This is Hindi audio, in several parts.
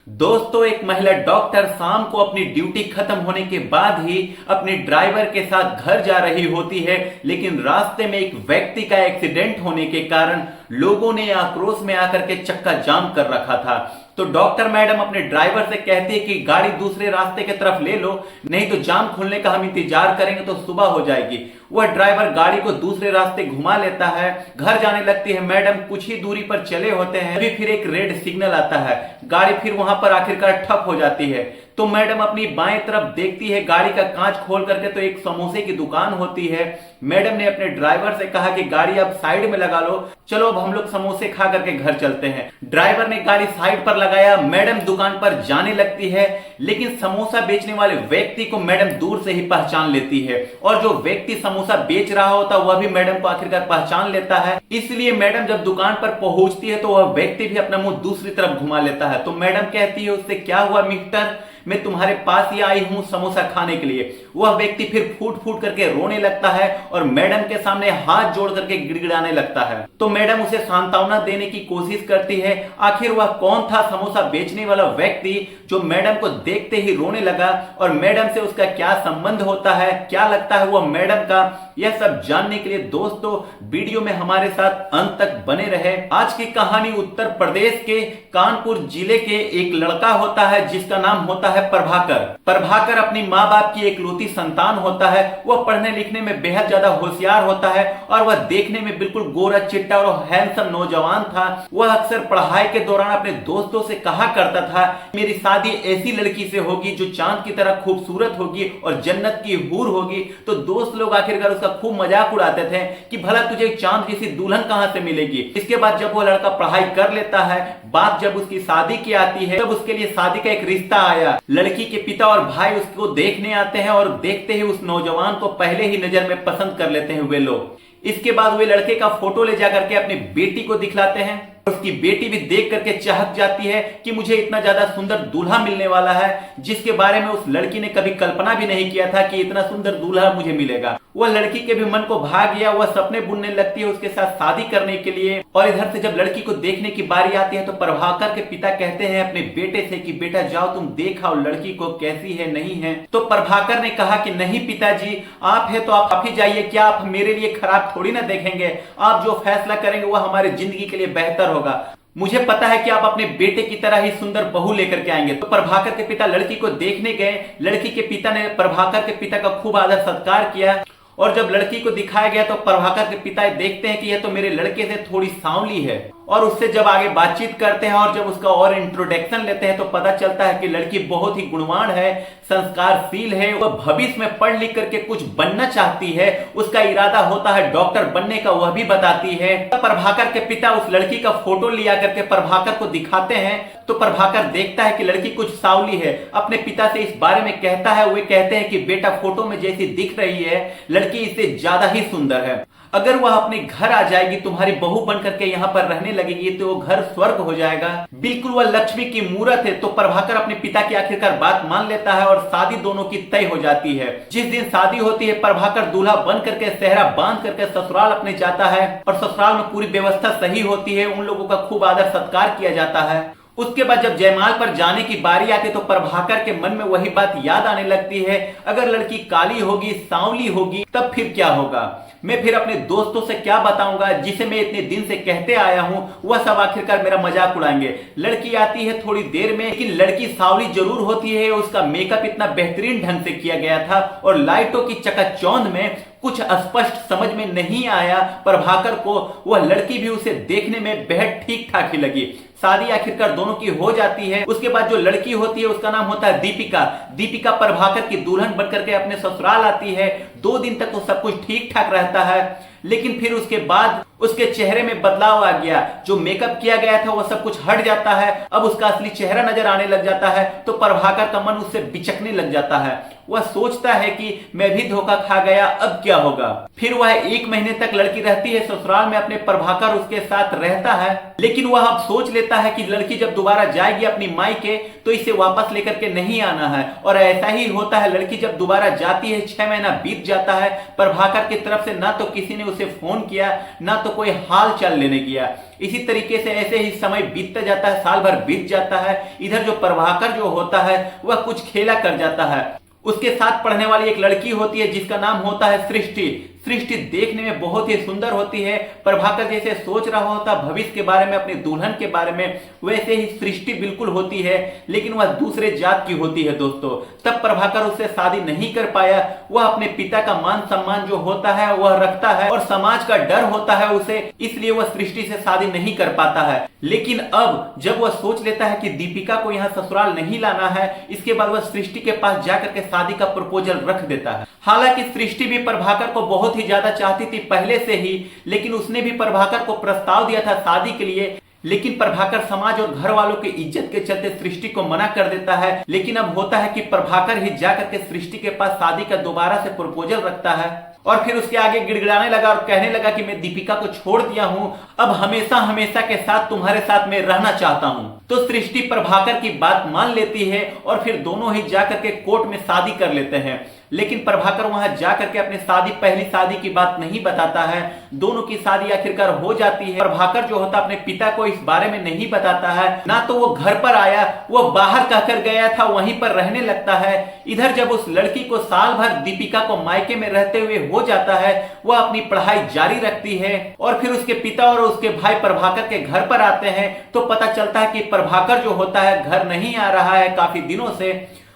दोस्तों, एक महिला डॉक्टर शाम को अपनी ड्यूटी खत्म होने के बाद ही अपने ड्राइवर के साथ घर जा रही होती है, लेकिन रास्ते में एक व्यक्ति का एक्सीडेंट होने के कारण लोगों ने आक्रोश में आकर के चक्का जाम कर रखा था। तो डॉक्टर मैडम अपने ड्राइवर से कहती है कि गाड़ी दूसरे रास्ते की तरफ ले लो, नहीं तो जाम खुलने का हम इंतजार करेंगे तो सुबह हो जाएगी। वह ड्राइवर गाड़ी को दूसरे रास्ते घुमा लेता है, घर जाने लगती है मैडम। कुछ ही दूरी पर चले होते हैं, अभी फिर एक रेड सिग्नल आता है, गाड़ी फिर वहां पर आखिरकार ठप हो जाती है। तो मैडम अपनी बाएं तरफ देखती है, गाड़ी का कांच खोल करके तो एक समोसे की दुकान होती है। मैडम ने अपने ड्राइवर से कहा कि गाड़ी आप साइड में लगा लो, चलो अब हम लोग समोसे खा करके घर चलते हैं। ड्राइवर ने गाड़ी साइड पर लगाया, मैडम दुकान पर जाने लगती है, लेकिन समोसा बेचने वाले व्यक्ति को मैडम दूर से ही पहचान लेती है, और जो व्यक्ति समोसा बेच रहा होता वह भी मैडम को आखिरकार पहचान लेता है। इसलिए मैडम जब दुकान पर पहुंचती है तो वह व्यक्ति भी अपना मुंह दूसरी तरफ घुमा लेता है। तो मैडम कहती है उससे, क्या हुआ मिस्टर, मैं तुम्हारे पास ही आई हूं समोसा खाने के लिए। वह व्यक्ति फिर फूट फूट करके रोने लगता है और मैडम के सामने हाथ जोड़ करके गिड़गिड़ाने लगता है। तो मैडम उसे सांत्वना देने की कोशिश करती है। आखिर वह कौन था समोसा बेचने वाला व्यक्ति जो मैडम को देखते ही रोने लगा, और मैडम से उसका क्या संबंध होता है, क्या लगता है वह मैडम का, यह सब जानने के लिए दोस्तों वीडियो में हमारे साथ अंत तक बने रहे। आज की कहानी उत्तर प्रदेश के कानपुर जिले के एक लड़का होता है जिसका नाम होता है प्रभाकर। प्रभाकर अपनी माँ बाप की एकलौती संतान होता है। वह पढ़ने लिखने में बेहद ज्यादा होशियार होता है और वह देखने में बिल्कुल गोरा चिट्टा और हैंडसम नौजवान था। वह अक्सर पढ़ाई के दौरान अपने दोस्तों से कहा करता था, मेरी शादी ऐसी लड़की से होगी जो चांद की तरह खूबसूरत होगी और जन्नत की हूर होगी। तो दोस्त लोग आखिरकार उसका खूब मजाक उड़ाते थे कि भला तुझे चांद जैसी दुल्हन कहां से मिलेगी। इसके बाद जब वह लड़का पढ़ाई कर लेता है, बात जब उसकी शादी की आती है, तब उसके लिए शादी का एक रिश्ता आया। लड़की के पिता और भाई उसको देखने आते हैं और देखते ही उस नौजवान को पहले ही नजर में पसंद कर लेते हैं वे लोग। इसके बाद वे लड़के का फोटो ले जाकर के अपनी बेटी को दिखलाते हैं। उसकी बेटी भी देख करके चहक जाती है कि मुझे इतना ज्यादा सुंदर दूल्हा मिलने वाला है, जिसके बारे में उस लड़की ने कभी कल्पना भी नहीं किया था कि इतना सुंदर दूल्हा मुझे मिलेगा। वह लड़की के भी मन को भा गया, वह सपने बुनने लगती है उसके साथ शादी करने के लिए। और इधर से जब लड़की को देखने की बारी आती है तो प्रभाकर के पिता कहते हैं अपने बेटे से कि बेटा जाओ तुम देख आओ लड़की को कैसी है नहीं है। तो प्रभाकर ने कहा कि नहीं पिताजी, आप है तो आप ही जाइए, क्या आप मेरे लिए खराब थोड़ी ना देखेंगे, आप जो फैसला करेंगे वह हमारे जिंदगी के लिए बेहतर होगा। मुझे पता है कि आप अपने बेटे की तरह ही सुंदर बहू लेकर के आएंगे। तो प्रभाकर के पिता लड़की को देखने गए। लड़की के पिता ने प्रभाकर के पिता का खूब आदर सत्कार किया, और जब लड़की को दिखाया गया तो प्रभाकर के पिता देखते हैं कि यह तो मेरे लड़के से थोड़ी सांवली है, और उससे जब आगे बातचीत करते हैं और जब उसका और इंट्रोडक्शन लेते हैं तो पता चलता है कि लड़की बहुत ही गुणवान है, संस्कारशील है, वह भविष्य में पढ़ लिख करके कुछ बनना चाहती है, उसका इरादा होता है डॉक्टर बनने का, वह भी बताती है। प्रभाकर के पिता उस लड़की का फोटो लिया करके प्रभाकर को दिखाते हैं। तो प्रभाकर देखता है कि लड़की कुछ सांवली है, अपने पिता से इस बारे में कहता है। वे कहते हैं कि बेटा फोटो में जैसी दिख रही है लड़की इससे ज्यादा ही सुंदर है, अगर वह अपने घर आ जाएगी, तुम्हारी बहू बन करके यहाँ पर रहने लगेगी तो वो घर स्वर्ग हो जाएगा, बिल्कुल वह लक्ष्मी की मूरत है। तो प्रभाकर अपने पिता की आखिरकार बात मान लेता है और शादी दोनों की तय हो जाती है। जिस दिन शादी होती है प्रभाकर दूल्हा बन करके सेहरा बांध करके ससुराल अपने जाता है, और ससुराल में पूरी व्यवस्था सही होती है, उन लोगों का खूब आदर सत्कार किया जाता है। उसके बाद जब जयमाल पर जाने की बारी आती तो प्रभाकर के मन में वही बात याद आने लगती है, अगर लड़की काली होगी, सांवली होगी, तब फिर क्या होगा, मैं फिर अपने दोस्तों से क्या बताऊंगा जिसे मैं इतने दिन से कहते आया हूं, वह सब आखिरकार मेरा मजाक उड़ाएंगे। लड़की आती है थोड़ी देर में, लेकिन लड़की सांवली जरूर होती है, उसका मेकअप इतना बेहतरीन ढंग से किया गया था और लाइटों की चकाचौंध में कुछ स्पष्ट समझ में नहीं आया प्रभाकर को। वह लड़की भी उसे देखने में बेहद ठीक ठाक ही लगी। शादी आखिरकार दोनों की हो जाती है। उसके बाद जो लड़की होती है उसका नाम होता है दीपिका। दीपिका प्रभाकर की दुल्हन बनकर के अपने ससुराल आती है। 2 दिन तक वो सब कुछ ठीक ठाक रहता है, लेकिन फिर उसके बाद उसके चेहरे में बदलाव आ गया। जो मेकअप किया गया था वह सब कुछ हट जाता है, अब उसका असली चेहरा नजर आने लग जाता है। तो प्रभाकर का मन उससे बिचकने लग जाता है वह सोचता है कि मैं भी धोखा खा गया, अब क्या होगा। फिर वह 1 महीने तक लड़की रहती है ससुराल में, अपने प्रभाकर उसके साथ रहता है, लेकिन वह अब सोच लेता है कि लड़की जब दोबारा जाएगी अपनी मायके तो इसे वापस लेकर के नहीं आना है। और ऐसा ही होता है, लड़की जब दोबारा जाती है 6 महीना बीत जाता है, प्रभाकर की तरफ से ना तो किसी ने उसे फोन किया, ना तो कोई हाल चाल लेने गया। इसी तरीके से ऐसे ही समय बीतता जाता है, साल भर बीत जाता है। इधर जो प्रभाकर जो होता है वह कुछ खेला कर जाता है। उसके साथ पढ़ने वाली एक लड़की होती है जिसका नाम होता है सृष्टि। सृष्टि देखने में बहुत ही सुंदर होती है। प्रभाकर जैसे सोच रहा होता भविष्य के बारे में, अपने दुल्हन के बारे में, वैसे ही सृष्टि बिल्कुल होती है, लेकिन वह दूसरे जात की होती है दोस्तों। तब प्रभाकर उससे शादी नहीं कर पाया। वह अपने पिता का मान सम्मान जो होता है वह रखता है और समाज का डर होता है उसे, इसलिए वह सृष्टि से शादी नहीं कर पाता है। लेकिन अब जब वह सोच लेता है कि दीपिका को यहाँ ससुराल नहीं लाना है, इसके बाद वह सृष्टि के पास जाकर के शादी का प्रपोजल रख देता है। हालांकि सृष्टि भी प्रभाकर को बहुत ही ज्यादा चाहती थी पहले से ही, लेकिन उसने भी प्रभाकर को प्रस्ताव दिया था शादी के लिए, लेकिन प्रभाकर समाज और घर वालों की इज्जत के चलते सृष्टि को मना कर देता है। लेकिन अब होता है कि प्रभाकर ही जाकर के सृष्टि के पास शादी का दोबारा से प्रपोजल रखता है और फिर उसके आगे गिड़गिड़ाने लगा और कहने लगा कि मैं दीपिका को छोड़ दिया हूं, अब हमेशा हमेशा के साथ तुम्हारे साथ मैं रहना चाहता हूं। तो सृष्टि प्रभाकर की बात मान लेती है और फिर दोनों ही जाकर के कोर्ट में शादी कर लेते हैं। लेकिन प्रभाकर वहां जाकर के अपनी पहली शादी की बात नहीं बताता है। दोनों की शादी आखिरकार हो जाती है। प्रभाकर जो होता अपने पिता को इस बारे में नहीं बताता है, ना तो वो घर पर आया, वो बाहर कहकर गया था, वहीं पर रहने लगता है। इधर जब उस लड़की को साल भर दीपिका को मायके में रहते हुए हो जाता है, वह अपनी पढ़ाई जारी रखती है और फिर उसके पिता और उसके भाई प्रभाकर के घर पर आते हैं तो पता चलता है कि प्रभाकर जो होता है घर नहीं आ रहा है काफी दिनों से,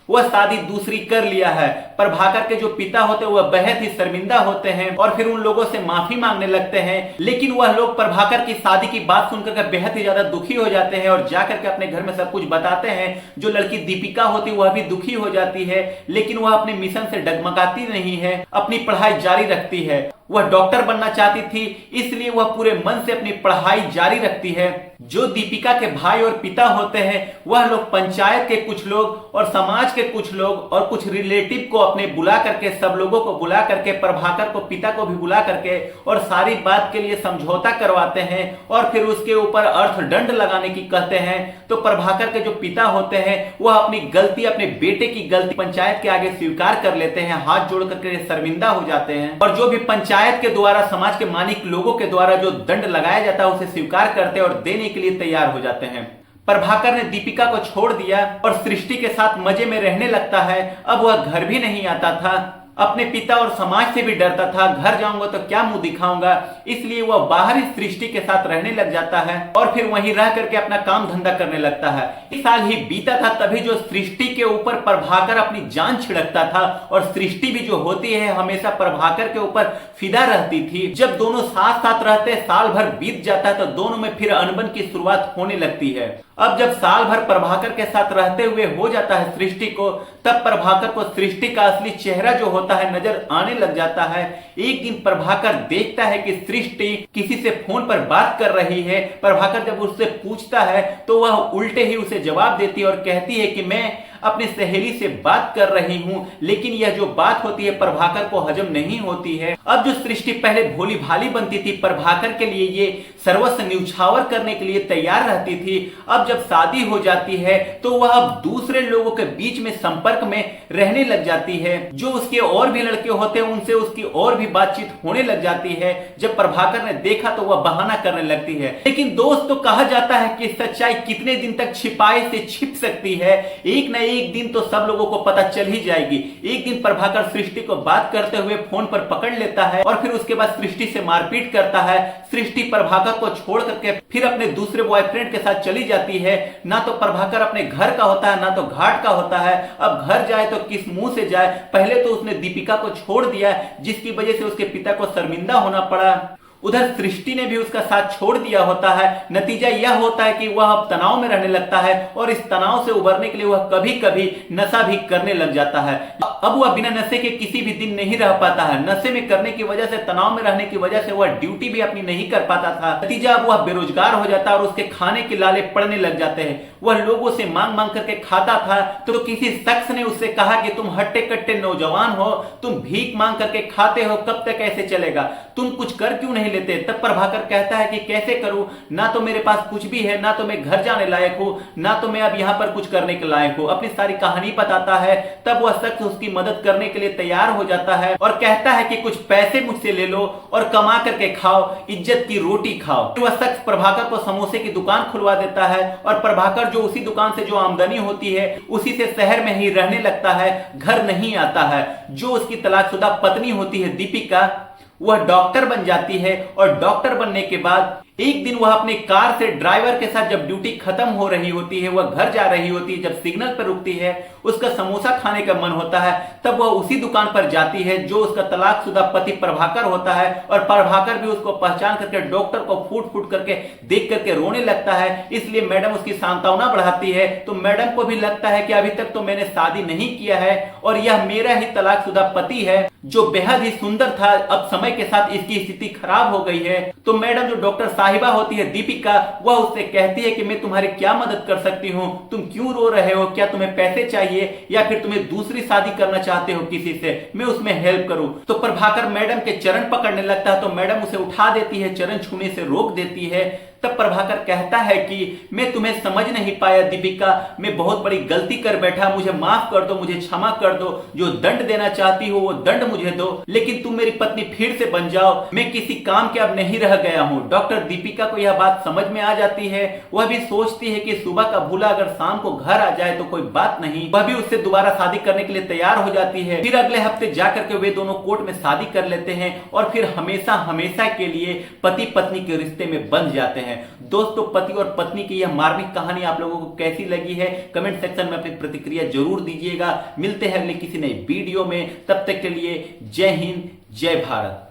वह शादी दूसरी कर लिया है। प्रभाकर के जो पिता होते हैं वह बेहद ही शर्मिंदा होते हैं और फिर उन लोगों से माफी मांगने लगते हैं। लेकिन वह लोग प्रभाकर की शादी की बात सुनकर बेहद ही ज्यादा दुखी हो जाते हैं और जाकर के अपने घर में सब कुछ बताते हैं। जो लड़की दीपिका होती है वह भी दुखी हो जाती है, लेकिन वह अपने मिशन से डगमगाती नहीं है, अपनी पढ़ाई जारी रखती है। वह डॉक्टर बनना चाहती थी, इसलिए वह पूरे मन से अपनी पढ़ाई जारी रखती है। जो दीपिका के भाई और पिता होते हैं वह लोग पंचायत के कुछ लोग और समाज के कुछ लोग और कुछ रिलेटिव को अपने बुला करके, सब लोगों को बुला करके, प्रभाकर को पिता को भी बुला करके और सारी बात के लिए समझौता करवाते हैं और फिर उसके ऊपर अर्थदंड लगाने की कहते हैं। तो प्रभाकर के जो पिता होते हैं वह अपनी गलती, अपने बेटे की गलती पंचायत के आगे स्वीकार कर लेते हैं, हाथ जोड़ करके शर्मिंदा हो जाते हैं और जो भी पंचायत के द्वारा, समाज के मानिक लोगों के द्वारा जो दंड लगाया जाता है उसे स्वीकार करते हैं और देने के लिए तैयार हो जाते हैं। प्रभाकर ने दीपिका को छोड़ दिया और सृष्टि के साथ मजे में रहने लगता है। अब वह घर भी नहीं आता था, अपने पिता और समाज से भी डरता था, घर जाऊंगा तो क्या मुंह दिखाऊंगा, इसलिए वह बाहर ही सृष्टि के साथ रहने लग जाता है और फिर वहीं रह करके अपना काम धंधा करने लगता है। इस साल ही बीता था तभी जो सृष्टि के ऊपर प्रभाकर अपनी जान छिड़कता था और सृष्टि भी जो होती है हमेशा प्रभाकर के ऊपर फिदा रहती थी। जब दोनों साथ साथ रहते, साल भर बीत जाता है तो दोनों में फिर अनबन की शुरुआत होने लगती है। अब जब साल भर प्रभाकर के साथ रहते हुए हो जाता है सृष्टि को, तब प्रभाकर को सृष्टि का असली चेहरा जो होता है नजर आने लग जाता है। एक दिन प्रभाकर देखता है कि सृष्टि किसी से फोन पर बात कर रही है। प्रभाकर जब उससे पूछता है तो वह उल्टे ही उसे जवाब देती है और कहती है कि मैं अपनी सहेली से बात कर रही हूं, लेकिन यह जो बात होती है प्रभाकर को हजम नहीं होती है। अब जो सृष्टि पहले भोली भाली बनती थी, प्रभाकर के लिए ये सर्वस्व न्यौछावर करने के लिए तैयार रहती थी, अब जब शादी हो जाती है तो वह अब दूसरे लोगों के बीच में संपर्क में रहने लग जाती है। जो उसके और भी लड़के होते हैं उनसे उसकी और भी बातचीत होने लग जाती है। जब प्रभाकर ने देखा तो वह बहाना करने लगती है। लेकिन दोस्त, तो कहा जाता है कि सच्चाई कितने दिन तक छिपाए से छिप सकती है, एक न एक दिन तो सब लोगों को पता चल ही जाएगी। एक दिन प्रभाकर सृष्टि को बात करते हुए फोन पर पकड़ लेता है और फिर उसके बाद सृष्टि से मारपीट करता है। सृष्टि प्रभाकर को छोड़ करके फिर अपने दूसरे बॉयफ्रेंड के साथ चली जाती है। ना तो प्रभाकर अपने घर का होता है, ना तो घाट का होता है। अब घर जाए तो किस मुंह से जाए। पहले तो उसने दीपिका को छोड़ दिया जिसकी वजह से उसके पिता को शर्मिंदा होना पड़ा। उधर सृष्टि ने भी उसका साथ छोड़ दिया होता है। नतीजा यह होता है कि वह अब तनाव में रहने लगता है और इस तनाव से उबरने के लिए वह कभी कभी नशा भी करने लग जाता है। अब वह बिना नशे के किसी भी दिन नहीं रह पाता है। नशे में करने की वजह से, तनाव में रहने की वजह से वह ड्यूटी भी अपनी नहीं कर पाता था। नतीजा अब वह बेरोजगार हो जाता है और उसके खाने के लाले पड़ने लग जाते हैं। वह लोगों से मांग मांग करके खाता था तो किसी शख्स ने उससे कहा कि तुम हट्टे कट्टे नौजवान हो, तुम भीख मांग करके खाते हो, कब तक ऐसे चलेगा, तुम कुछ कर क्यों नहीं लेते। तब प्रभाकर कहता है कि कैसे करूं, ना तो मेरे पास कुछ भी है, ना तो मैं घर जाने लायक हूं, ना तो मैं अब यहां पर कुछ करने के लायक हूं। अपनी सारी कहानी बताता है। तब वह शख्स उसकी मदद करने के लिए तैयार हो जाता है और कहता है कि कुछ पैसे मुझसे ले लो और कमा करके खाओ, इज्जत की रोटी खाओ। वह शख्स प्रभाकर को समोसे की दुकान खुलवा देता है और प्रभाकर जो उसी दुकान से जो आमदनी होती है उसी से शहर में ही रहने लगता है, घर नहीं आता है। जो उसकी तलाकशुदा पत्नी होती है दीपिका, वह डॉक्टर बन जाती है और डॉक्टर बनने के बाद एक दिन वह अपनी कार से ड्राइवर के साथ जब ड्यूटी खत्म हो रही होती है, वह घर जा रही होती है, जब सिग्नल पर रुकती है, उसका समोसा खाने का मन होता है, तब वह उसी दुकान पर जाती है जो उसका तलाकशुदा पति प्रभाकर होता है और प्रभाकर भी उसको पहचान करके डॉक्टर को फूट फूट करके देख करके रोने लगता है। इसलिए मैडम उसकी सांत्वना बढ़ाती है। तो मैडम को भी लगता है कि अभी तक तो मैंने शादी नहीं किया है और यह मेरा ही तलाकशुदा पति है जो बेहद ही सुंदर था, अब समय के साथ इसकी स्थिति खराब हो गई है। तो मैडम जो डॉक्टर साहिबा होती है दीपिका, वह उससे कहती है कि मैं तुम्हारी क्या मदद कर सकती हूँ, तुम क्यों रो रहे हो, क्या तुम्हें पैसे चाहिए या फिर तुम्हें दूसरी शादी करना चाहते हो किसी से, मैं उसमें हेल्प करूं। तो प्रभाकर मैडम के चरण पकड़ने लगता है तो मैडम उसे उठा देती है, चरण छूने से रोक देती है। तब प्रभाकर कहता है कि मैं तुम्हें समझ नहीं पाया दीपिका, मैं बहुत बड़ी गलती कर बैठा, मुझे माफ कर दो, मुझे क्षमा कर दो, जो दंड देना चाहती हो वो दंड मुझे दो, लेकिन तुम मेरी पत्नी फिर से बन जाओ, मैं किसी काम के अब नहीं रह गया हूं। डॉक्टर दीपिका को यह बात समझ में आ जाती है। वह भी सोचती है कि सुबह का भूला अगर शाम को घर आ जाए तो कोई बात नहीं। वह भी उससे दोबारा शादी करने के लिए तैयार हो जाती है। फिर अगले हफ्ते जाकर के वे दोनों कोर्ट में शादी कर लेते हैं और फिर हमेशा हमेशा के लिए पति पत्नी के रिश्ते में बंध जाते हैं। दोस्तों, पति और पत्नी की यह मार्मिक कहानी आप लोगों को कैसी लगी है, कमेंट सेक्शन में अपनी प्रतिक्रिया जरूर दीजिएगा। मिलते हैं अगले किसी नए वीडियो में, तब तक के लिए जय हिंद, जय भारत।